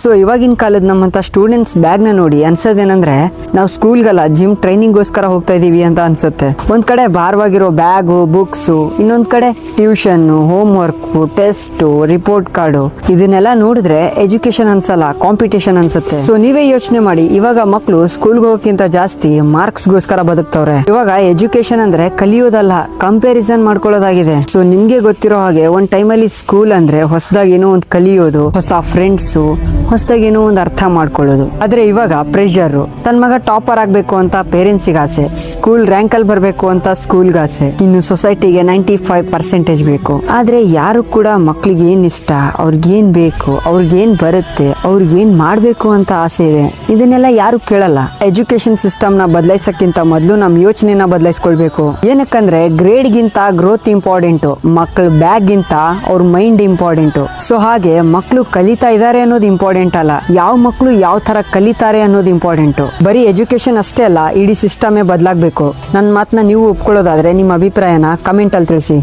So ಇವಾಗಿನ ಕಾಲದ ನಮ್ಮಂತ ಸ್ಟೂಡೆಂಟ್ಸ್ ಬ್ಯಾಗ್ ನ ನೋಡಿ ಅನ್ಸೋದೇನಂದ್ರೆ ನಾವು ಸ್ಕೂಲ್ಗಲ್ಲ ಜಿಮ್ ಟ್ರೈನಿಂಗ್ಗೋಸ್ಕರ ಹೋಗ್ತಾ ಇದೀವಿ ಅಂತ ಅನ್ಸುತ್ತೆ. ಒಂದ್ ಕಡೆ ಭಾರವಾಗಿರೋ ಬ್ಯಾಗು, ಬುಕ್ಸ್, ಇನ್ನೊಂದ್ ಕಡೆ tuition, home work, test, report card, ಇದನ್ನೆಲ್ಲ ನೋಡಿದ್ರೆ ಎಜುಕೇಶನ್ ಅನ್ಸಲ್ಲ, ಕಾಂಪಿಟೇಷನ್ ಅನ್ಸುತ್ತೆ. ಸೊ ನೀವೇ ಯೋಚನೆ ಮಾಡಿ, ಇವಾಗ ಮಕ್ಕಳು ಸ್ಕೂಲ್ಗೆ ಹೋಗೋಕ್ಕಿಂತ ಜಾಸ್ತಿ ಮಾರ್ಕ್ಸ್ ಗೋಸ್ಕರ ಬದುಕ್ತವ್ರೆ. ಇವಾಗ ಎಜುಕೇಶನ್ ಅಂದ್ರೆ ಕಲಿಯೋದಲ್ಲ, ಕಂಪ್ಯಾರಿಸನ್ ಮಾಡ್ಕೊಳ್ಳೋದಾಗಿದೆ. ಸೊ ನಿಮ್ಗೆ ಗೊತ್ತಿರೋ ಹಾಗೆ ಒಂದ್ ಟೈಮಲ್ಲಿ ಸ್ಕೂಲ್ ಅಂದ್ರೆ ಹೊಸದಾಗಿ ಏನೋ ಒಂದು ಕಲಿಯೋದು, ಹೊಸ ಫ್ರೆಂಡ್ಸ್, ಹೊಸದಾಗಿ ಏನೋ ಒಂದು ಅರ್ಥ ಮಾಡ್ಕೊಳ್ಳೋದು. ಆದ್ರೆ ಇವಾಗ ಪ್ರೆಷರ್, ತನ್ನ ಮಗ ಟಾಪರ್ ಆಗ್ಬೇಕು ಅಂತ ಪೇರೆಂಟ್ಸಿಗೆ ಆಸೆ, ಸ್ಕೂಲ್ ರ್ಯಾಂಕ್ ಅಲ್ಲಿ ಬರ್ಬೇಕು ಅಂತ ಸ್ಕೂಲ್ಗೆ ಆಸೆ, ಇನ್ನು ಸೊಸೈಟಿಗೆ 95% ಬೇಕು. ಆದ್ರೆ ಯಾರು ಕೂಡ ಮಕ್ಳಿಗೆ ಏನ್ ಇಷ್ಟ, ಅವ್ರಿಗೇನ್ ಬೇಕು, ಅವ್ರಿಗೇನ್ ಬರುತ್ತೆ, ಅವ್ರಿಗೇನ್ ಮಾಡ್ಬೇಕು ಅಂತ ಆಸೆ ಇದೆ, ಇದನ್ನೆಲ್ಲ ಯಾರು ಕೇಳಲ್ಲ. ಎಜುಕೇಶನ್ ಸಿಸ್ಟಮ್ ನ ಬದಲಾಯಿಸಕ್ಕಿಂತ ಮೊದಲು ನಮ್ ಯೋಚನೆನ ಬದಲಾಯಿಸ್ಕೊಳ್ಬೇಕು. ಏನಕ್ಕಂದ್ರೆ ಗ್ರೇಡ್ ಗಿಂತ ಗ್ರೋತ್ ಇಂಪಾರ್ಟೆಂಟ್, ಮಕ್ಕಳ ಬ್ಯಾಗ್ ಗಿಂತ ಅವ್ರ ಮೈಂಡ್ ಇಂಪಾರ್ಟೆಂಟ್. ಸೊ ಹಾಗೆ ಮಕ್ಕಳು ಕಲಿತಾ ಇದಾರೆ ಅನ್ನೋದು ಇಂಪಾರ್ಟೆಂಟ್ ಅಲ್ಲ, ಯಾವ ಮಕ್ಕಳು ಯಾವ ತರ ಕಲಿತಾರೆ ಅನ್ನೋದು ಇಂಪಾರ್ಟೆಂಟ್. ಬರೀ ಎಜುಕೇಶನ್ ಅಷ್ಟೇ ಅಲ್ಲ, ಇಡೀ ಸಿಸ್ಟಮೇ ಬದಲಾಗಬೇಕು. ನನ್ನ ಮಾತನ್ನ ನೀವು ಒಪ್ಕೊಳ್ಳೋದಾದ್ರೆ ನಿಮ್ಮ ಅಭಿಪ್ರಾಯನ ಕಮೆಂಟ್ ಅಲ್ಲಿ ತಿಳಿಸಿ.